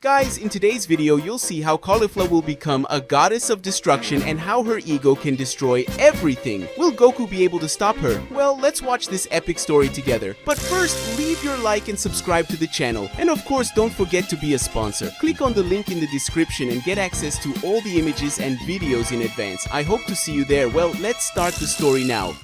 Guys, in today's video, you'll see how Caulifla will become a goddess of destruction and how her ego can destroy everything. Will Goku be able to stop her? Well, let's watch this epic story together. But first, leave your like and subscribe to the channel. And of course, don't forget to be a sponsor. Click on the link in the description and get access to all the images and videos in advance. I hope to see you there. Well, let's start the story now.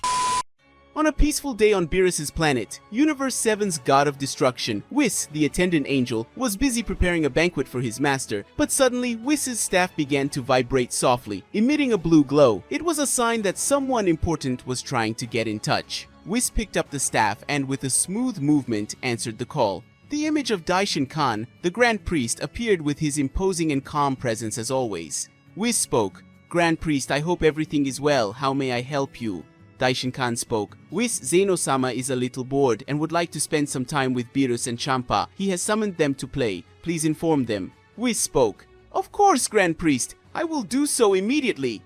On a peaceful day on Beerus' planet, Universe 7's god of destruction, Whis, the attendant angel, was busy preparing a banquet for his master, but suddenly Whis' staff began to vibrate softly, emitting a blue glow. It was a sign that someone important was trying to get in touch. Whis picked up the staff and with a smooth movement answered the call. The image of Daishin Khan, the Grand Priest, appeared with his imposing and calm presence as always. Whis spoke, "Grand Priest, I hope everything is well. How may I help you?" Daishin Khan spoke, "Whis Zeno-sama is a little bored and would like to spend some time with Beerus and Champa. He has summoned them to play. Please inform them." Whis spoke, "Of course, Grand Priest. I will do so immediately."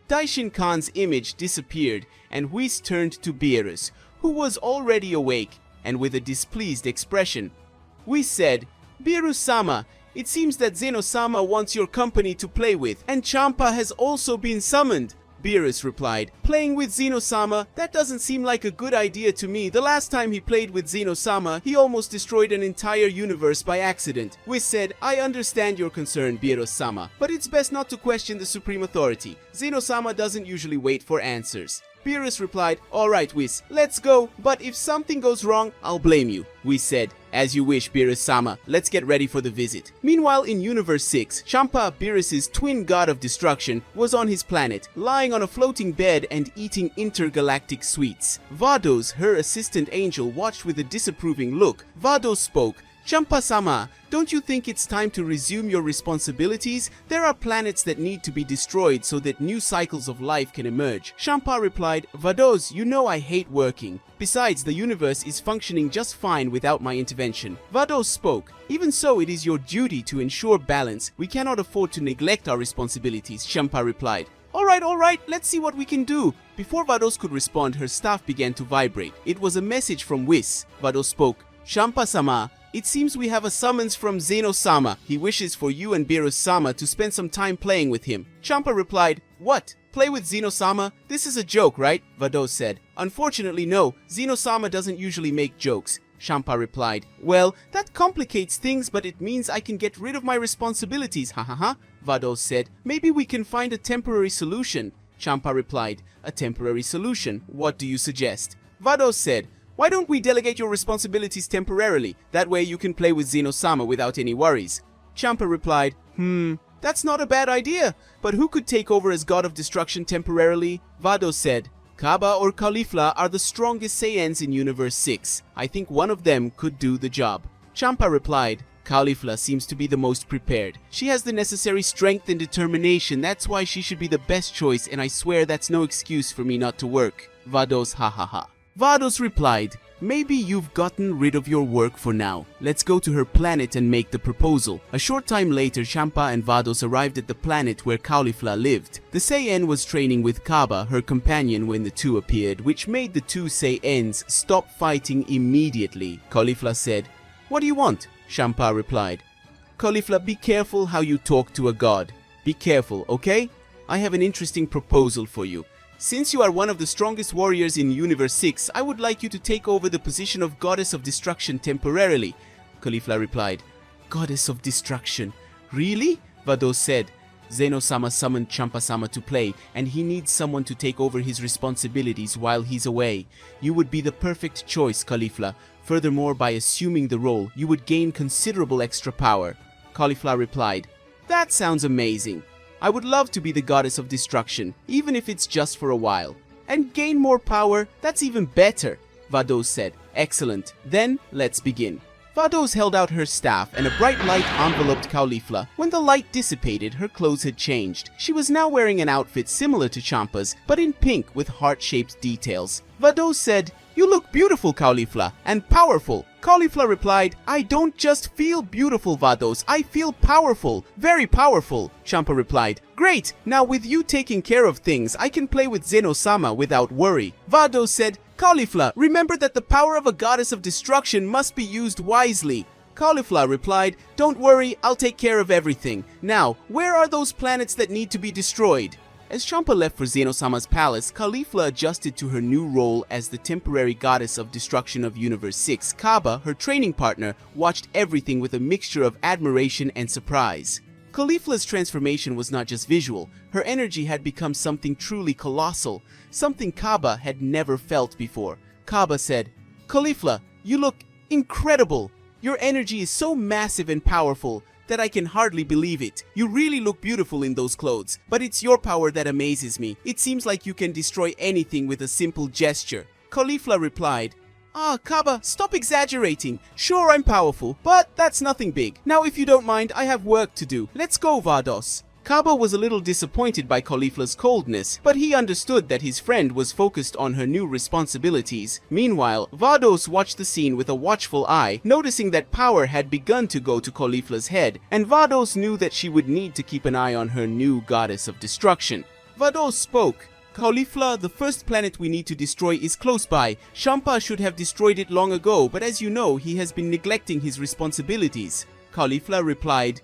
Daishin Khan's image disappeared and Whis turned to Beerus, who was already awake and with a displeased expression. Whis said, "Beerus-sama, it seems that Zeno-sama wants your company to play with, and Champa has also been summoned." Beerus replied, "Playing with Zeno-sama? That doesn't seem like a good idea to me. The last time he played with Zeno-sama, he almost destroyed an entire universe by accident." Whis said, "I understand your concern, Beerus-sama, but it's best not to question the supreme authority. Zeno-sama doesn't usually wait for answers." Beerus replied, "Alright, Whis, let's go, but if something goes wrong, I'll blame you." Whis said, "As you wish, Beerus-sama. Let's get ready for the visit." Meanwhile, in Universe 6, Champa, Beerus' twin god of destruction, was on his planet, lying on a floating bed and eating intergalactic sweets. Vados, her assistant angel, watched with a disapproving look. Vados spoke, "Champa-sama, don't you think it's time to resume your responsibilities? There are planets that need to be destroyed so that new cycles of life can emerge." Champa replied, "Vados, you know I hate working. Besides, the universe is functioning just fine without my intervention." Vados spoke, "Even so, it is your duty to ensure balance. We cannot afford to neglect our responsibilities." Champa replied, All right, let's see what we can do." Before Vados could respond, her staff began to vibrate. It was a message from Whis. Vados spoke, "Champa-sama, it seems we have a summons from Zeno-sama. He wishes for you and Beerus-sama to spend some time playing with him." Champa replied, "What? Play with Zeno-sama? This is a joke, right?" Vados said. "Unfortunately, no. Zeno-sama doesn't usually make jokes." Champa replied, "Well, that complicates things, but it means I can get rid of my responsibilities, ha ha ha." Vados said, "Maybe we can find a temporary solution." Champa replied, "A temporary solution? What do you suggest?" Vados said, "Why don't we delegate your responsibilities temporarily? That way you can play with Zeno-sama without any worries." Champa replied, That's not a bad idea, but who could take over as god of destruction temporarily?" Vados said, "Kaba or Caulifla are the strongest Saiyans in Universe 6. I think one of them could do the job." Champa replied, "Caulifla seems to be the most prepared. She has the necessary strength and determination. That's why she should be the best choice, and I swear that's no excuse for me not to work." Vados ha ha ha. Vados replied, "Maybe you've gotten rid of your work for now. Let's go to her planet and make the proposal." A short time later, Champa and Vados arrived at the planet where Caulifla lived. The Saiyan was training with Kaba, her companion, when the two appeared, which made the two Saiyans stop fighting immediately. Caulifla said, "What do you want?" Champa replied, "Caulifla, be careful how you talk to a god. Be careful, okay? I have an interesting proposal for you. Since you are one of the strongest warriors in Universe 6, I would like you to take over the position of Goddess of Destruction temporarily." Caulifla replied, "Goddess of Destruction? Really?" Vados said, "Zeno-sama summoned Champa-sama to play, and he needs someone to take over his responsibilities while he's away. You would be the perfect choice, Caulifla. Furthermore, by assuming the role, you would gain considerable extra power." Caulifla replied, "That sounds amazing. I would love to be the goddess of destruction, even if it's just for a while. And gain more power? That's even better." Vados said, "Excellent. Then, let's begin." Vados held out her staff and a bright light enveloped Caulifla. When the light dissipated, her clothes had changed. She was now wearing an outfit similar to Champa's, but in pink with heart-shaped details. Vados said, "You look beautiful, Caulifla, and powerful." Caulifla replied, "I don't just feel beautiful, Vados. I feel powerful. Very powerful." Champa replied, "Great. Now with you taking care of things, I can play with Zeno-sama without worry." Vados said, "Caulifla, remember that the power of a goddess of destruction must be used wisely." Caulifla replied, "Don't worry, I'll take care of everything. Now, where are those planets that need to be destroyed?" As Champa left for Zeno-sama's palace, Caulifla adjusted to her new role as the temporary goddess of destruction of Universe 6. Kaba, her training partner, watched everything with a mixture of admiration and surprise. Caulifla's transformation was not just visual. Her energy had become something truly colossal, something Kaba had never felt before. Kaba said, "Caulifla, you look incredible. Your energy is so massive and powerful that I can hardly believe it. You really look beautiful in those clothes, but it's your power that amazes me. It seems like you can destroy anything with a simple gesture." Caulifla replied, Kaba, stop exaggerating. Sure, I'm powerful, but that's nothing big. Now, if you don't mind, I have work to do. Let's go, Vados." Kaba was a little disappointed by Caulifla's coldness, but he understood that his friend was focused on her new responsibilities. Meanwhile, Vados watched the scene with a watchful eye, noticing that power had begun to go to Caulifla's head, and Vados knew that she would need to keep an eye on her new goddess of destruction. Vados spoke. "Caulifla, the first planet we need to destroy is close by. Champa should have destroyed it long ago, but as you know, he has been neglecting his responsibilities." Caulifla replied,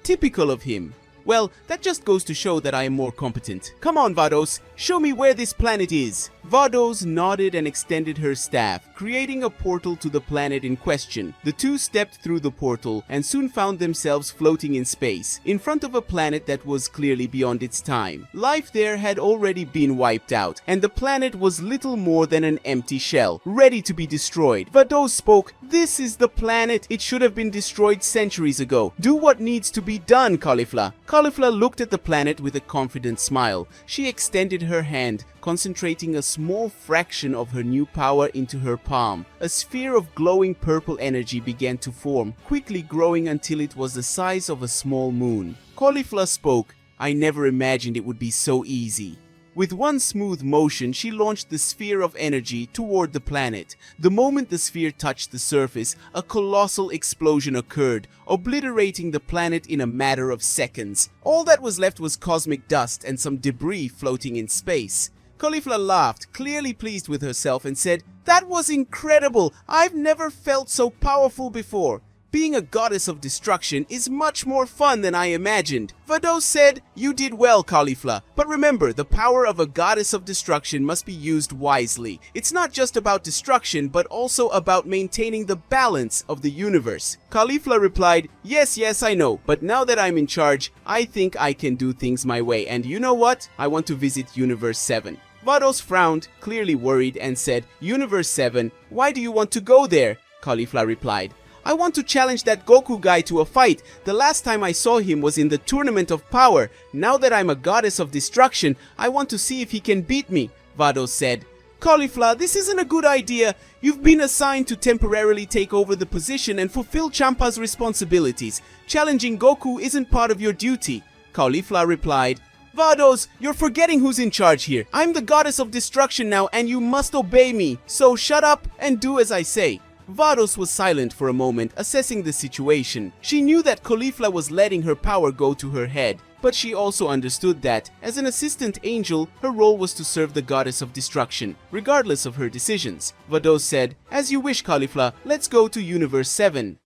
"Typical of him. Well, that just goes to show that I am more competent. Come on, Vados, show me where this planet is." Vados nodded and extended her staff, creating a portal to the planet in question. The two stepped through the portal and soon found themselves floating in space, in front of a planet that was clearly beyond its time. Life there had already been wiped out, and the planet was little more than an empty shell, ready to be destroyed. Vados spoke, "This is the planet. It should have been destroyed centuries ago. Do what needs to be done, Caulifla." Caulifla looked at the planet with a confident smile. She extended her hand, concentrating a small fraction of her new power into her palm. A sphere of glowing purple energy began to form, quickly growing until it was the size of a small moon. Caulifla spoke, "I never imagined it would be so easy." With one smooth motion, she launched the sphere of energy toward the planet. The moment the sphere touched the surface, a colossal explosion occurred, obliterating the planet in a matter of seconds. All that was left was cosmic dust and some debris floating in space. Caulifla laughed, clearly pleased with herself, and said, "That was incredible! I've never felt so powerful before. Being a goddess of destruction is much more fun than I imagined." Vados said, "You did well, Caulifla, but remember, the power of a goddess of destruction must be used wisely. It's not just about destruction, but also about maintaining the balance of the universe." Caulifla replied, Yes, I know, but now that I'm in charge, I think I can do things my way, and you know what? I want to visit Universe 7. Vados frowned, clearly worried, and said, "Universe 7? Why do you want to go there?" Caulifla replied, "I want to challenge that Goku guy to a fight. The last time I saw him was in the Tournament of Power. Now that I'm a goddess of destruction, I want to see if he can beat me." Vados said, "Caulifla, this isn't a good idea. You've been assigned to temporarily take over the position and fulfill Champa's responsibilities. Challenging Goku isn't part of your duty." Caulifla replied, "Vados, you're forgetting who's in charge here. I'm the goddess of destruction now, and you must obey me. So shut up and do as I say." Vados was silent for a moment, assessing the situation. She knew that Caulifla was letting her power go to her head, but she also understood that, as an assistant angel, her role was to serve the goddess of destruction, regardless of her decisions. Vados said, "As you wish, Caulifla, let's go to Universe 7.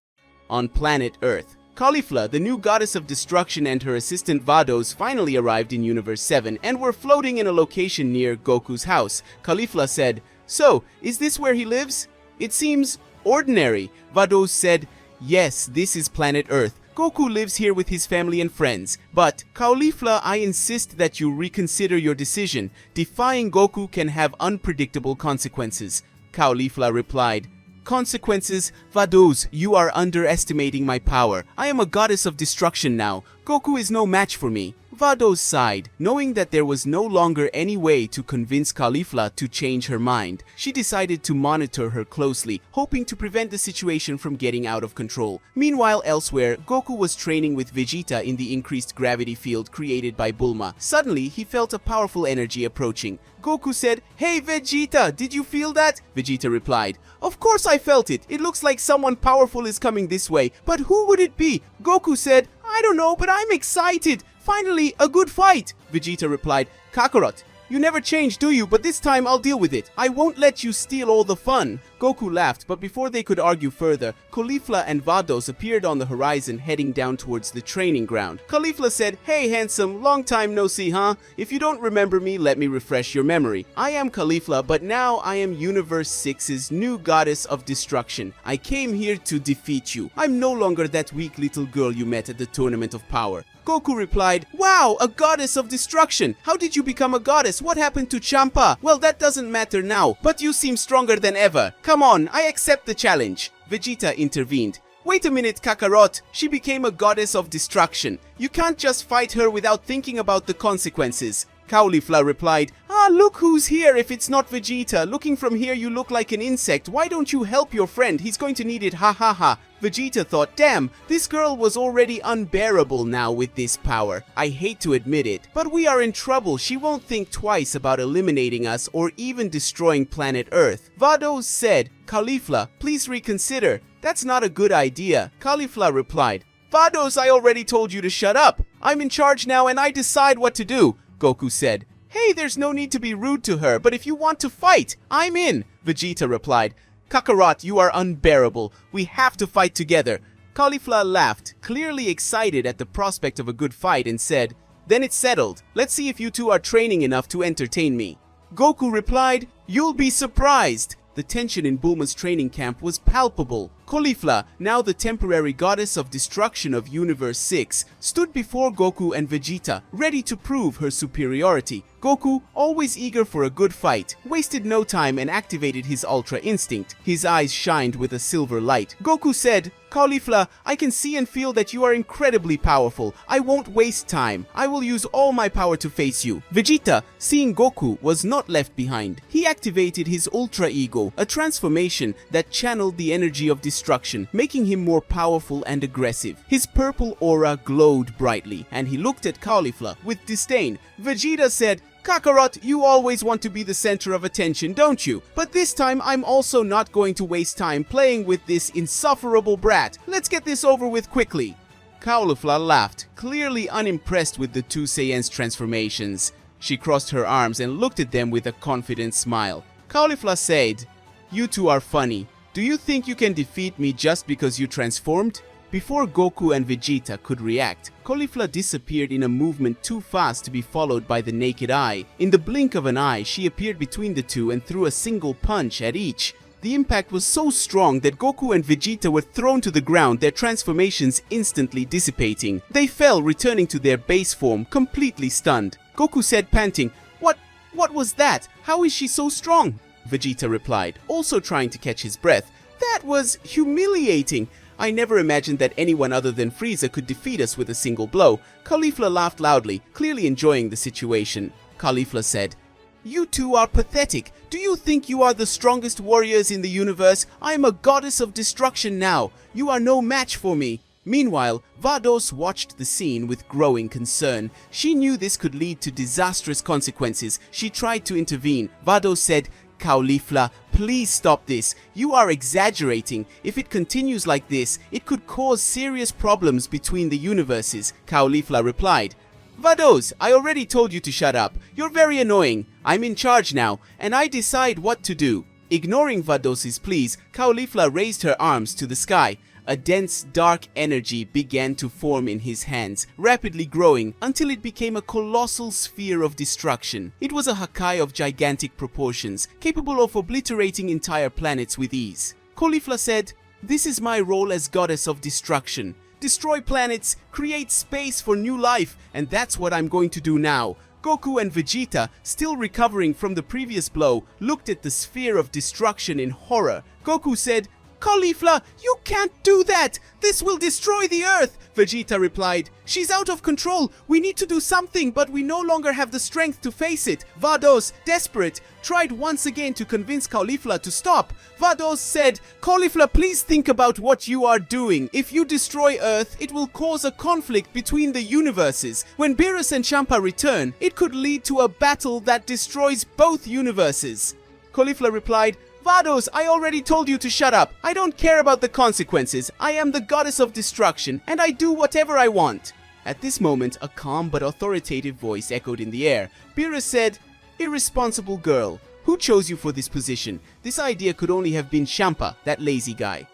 On planet Earth. Caulifla, the new goddess of destruction, and her assistant Vados finally arrived in Universe 7 and were floating in a location near Goku's house. Caulifla said, "So, is this where he lives? It seems ordinary." Vados said, "Yes, this is planet Earth. Goku lives here with his family and friends. But, Caulifla, I insist that you reconsider your decision. Defying Goku can have unpredictable consequences." Caulifla replied, "Consequences? Vados, you are underestimating my power. I am a goddess of destruction now. Goku is no match for me." Vados sighed, knowing that there was no longer any way to convince Caulifla to change her mind. She decided to monitor her closely, hoping to prevent the situation from getting out of control. Meanwhile, elsewhere, Goku was training with Vegeta in the increased gravity field created by Bulma. Suddenly, he felt a powerful energy approaching. Goku said, "Hey Vegeta, did you feel that?" Vegeta replied, "Of course I felt it. It looks like someone powerful is coming this way. But who would it be?" Goku said, "I don't know, but I'm excited. Finally, a good fight." Vegeta replied, "Kakarot, you never change, do you? But this time I'll deal with it. I won't let you steal all the fun." Goku laughed, but before they could argue further, Caulifla and Vados appeared on the horizon heading down towards the training ground. Caulifla said, "Hey handsome, long time no see, huh? If you don't remember me, let me refresh your memory. I am Caulifla, but now I am Universe 6's new goddess of destruction. I came here to defeat you. I'm no longer that weak little girl you met at the Tournament of Power." Goku replied, "Wow, a goddess of destruction! How did you become a goddess? What happened to Champa? Well, that doesn't matter now, but you seem stronger than ever. Come on, I accept the challenge." Vegeta intervened. "Wait a minute, Kakarot. She became a goddess of destruction. You can't just fight her without thinking about the consequences." Caulifla replied, "Look who's here if it's not Vegeta. Looking from here you look like an insect. Why don't you help your friend? He's going to need it, ha ha ha." Vegeta thought, damn, this girl was already unbearable now with this power. I hate to admit it, but we are in trouble. She won't think twice about eliminating us or even destroying planet Earth. Vados said, "Caulifla, please reconsider. That's not a good idea." Caulifla replied, "Vados, I already told you to shut up. I'm in charge now and I decide what to do." Goku said, "Hey, there's no need to be rude to her, but if you want to fight, I'm in." Vegeta replied, "Kakarot, you are unbearable. We have to fight together." Caulifla laughed, clearly excited at the prospect of a good fight, and said, "Then it's settled. Let's see if you two are training enough to entertain me." Goku replied, "You'll be surprised." The tension in Bulma's training camp was palpable. Caulifla, now the temporary goddess of destruction of Universe 6, stood before Goku and Vegeta, ready to prove her superiority. Goku, always eager for a good fight, wasted no time and activated his Ultra Instinct. His eyes shined with a silver light. Goku said, "Caulifla, I can see and feel that you are incredibly powerful. I won't waste time. I will use all my power to face you." Vegeta, seeing Goku, was not left behind. He activated his Ultra Ego, a transformation that channeled the energy of destruction, making him more powerful and aggressive. His purple aura glowed brightly, and he looked at Caulifla with disdain. Vegeta said, "Kakarot, you always want to be the center of attention, don't you? But this time I'm also not going to waste time playing with this insufferable brat. Let's get this over with quickly." Caulifla laughed, clearly unimpressed with the two Saiyans' transformations. She crossed her arms and looked at them with a confident smile. Caulifla said, "You two are funny. Do you think you can defeat me just because you transformed?" Before Goku and Vegeta could react, Caulifla disappeared in a movement too fast to be followed by the naked eye. In the blink of an eye, she appeared between the two and threw a single punch at each. The impact was so strong that Goku and Vegeta were thrown to the ground, their transformations instantly dissipating. They fell, returning to their base form, completely stunned. Goku said, panting, What was that? How is she so strong?" Vegeta replied, also trying to catch his breath, "That was humiliating. I never imagined that anyone other than Frieza could defeat us with a single blow." Caulifla laughed loudly, clearly enjoying the situation. Caulifla said, "You two are pathetic. Do you think you are the strongest warriors in the universe? I am a goddess of destruction now. You are no match for me." Meanwhile, Vados watched the scene with growing concern. She knew this could lead to disastrous consequences. She tried to intervene. Vados said, "Caulifla, please stop this. You are exaggerating. If it continues like this, it could cause serious problems between the universes." Caulifla replied, "Vados, I already told you to shut up. You're very annoying. I'm in charge now, and I decide what to do." Ignoring Vados's pleas, Caulifla raised her arms to the sky. A dense, dark energy began to form in his hands, rapidly growing until it became a colossal sphere of destruction. It was a Hakai of gigantic proportions, capable of obliterating entire planets with ease. Caulifla said, "This is my role as goddess of destruction. Destroy planets, create space for new life, and that's what I'm going to do now." Goku and Vegeta, still recovering from the previous blow, looked at the sphere of destruction in horror. Goku said, "Caulifla, you can't do that! This will destroy the Earth!" Vegeta replied, "She's out of control! We need to do something, but we no longer have the strength to face it." Vados, desperate, tried once again to convince Caulifla to stop. Vados said, "Caulifla, please think about what you are doing. If you destroy Earth, it will cause a conflict between the universes. When Beerus and Champa return, it could lead to a battle that destroys both universes." Caulifla replied, "Vados, I already told you to shut up. I don't care about the consequences. I am the goddess of destruction, and I do whatever I want." At this moment, a calm but authoritative voice echoed in the air. Beerus said, "Irresponsible girl, Who chose you for this position? This idea could only have been Champa, that lazy guy.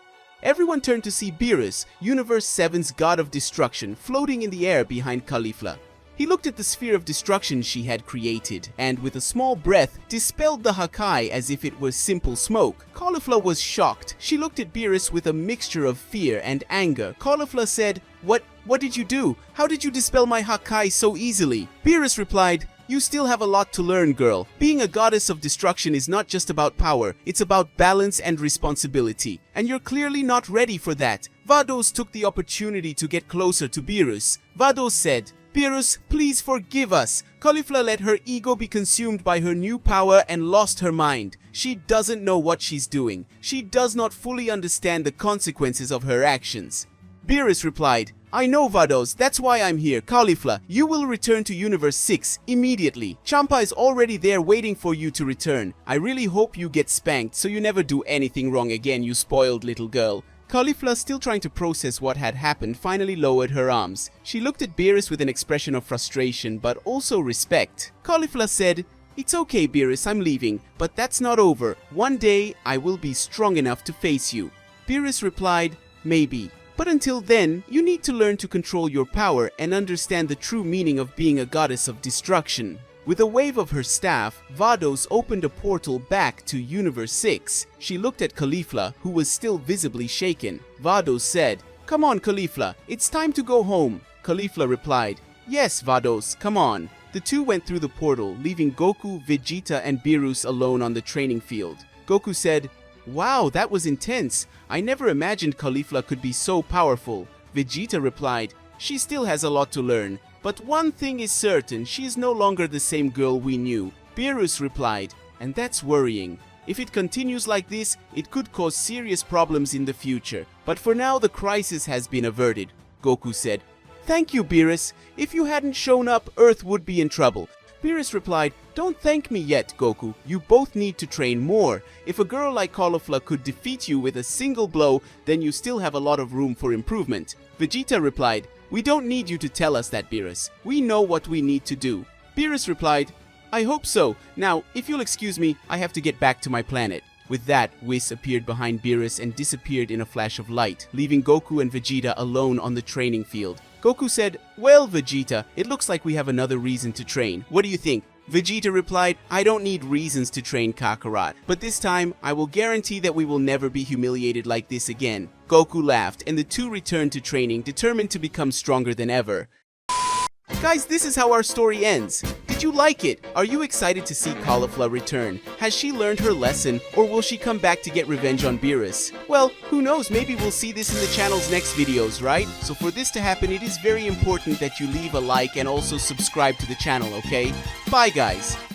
Everyone turned to see Beerus, Universe 7's god of destruction, floating in the air behind Caulifla. He looked at the sphere of destruction she had created, and with a small breath, dispelled the Hakai as if it was simple smoke. Caulifla was shocked. She looked at Beerus with a mixture of fear and anger. Caulifla said, What did you do? How did you dispel my Hakai so easily? Beerus replied, "You still have a lot to learn, girl. Being a goddess of destruction is not just about power, it's about balance and responsibility. And you're clearly not ready for that." Vados took the opportunity to get closer to Beerus. Vados said, "Beerus, please forgive us." Caulifla let her ego be consumed by her new power and lost her mind. She doesn't know what she's doing. She does not fully understand the consequences of her actions. Beerus replied, "I know, Vados, that's why I'm here. Caulifla, you will return to Universe 6 immediately. Champa is already there waiting for you to return. I really hope you get spanked so you never do anything wrong again, you spoiled little girl." Caulifla, still trying to process what had happened, finally lowered her arms. She looked at Beerus with an expression of frustration, but also respect. Caulifla said, "It's okay, Beerus, I'm leaving, but that's not over. One day, I will be strong enough to face you." Beerus replied, "Maybe. But until then, you need to learn to control your power and understand the true meaning of being a goddess of destruction." With a wave of her staff, Vados opened a portal back to Universe 6. She looked at Caulifla, who was still visibly shaken. Vados said, "Come on, Caulifla, it's time to go home." Caulifla replied, "Yes, Vados, come on." The two went through the portal, leaving Goku, Vegeta, and Beerus alone on the training field. Goku said, "Wow, that was intense. I never imagined Caulifla could be so powerful." Vegeta replied, "She still has a lot to learn. But one thing is certain, she is no longer the same girl we knew." Beerus replied, "And that's worrying. If it continues like this, it could cause serious problems in the future. But for now, the crisis has been averted." Goku said, "Thank you, Beerus. If you hadn't shown up, Earth would be in trouble." Beerus replied, "Don't thank me yet, Goku. You both need to train more. If a girl like Caulifla could defeat you with a single blow, then you still have a lot of room for improvement." Vegeta replied, "We don't need you to tell us that, Beerus. We know what we need to do." Beerus replied, "I hope so. Now, if you'll excuse me, I have to get back to my planet." With that, Whis appeared behind Beerus and disappeared in a flash of light, leaving Goku and Vegeta alone on the training field. Goku said, "Well, Vegeta, it looks like we have another reason to train. What do you think?" Vegeta replied, "I don't need reasons to train Kakarot, but this time I will guarantee that we will never be humiliated like this again." Goku laughed, and the two returned to training, determined to become stronger than ever. Guys, this is how our story ends. Did you like it? Are you excited to see Caulifla return? Has she learned her lesson, or will she come back to get revenge on Beerus? Well, who knows, maybe we'll see this in the channel's next videos, right? So for this to happen, it is very important that you leave a like and also subscribe to the channel, okay? Bye, guys!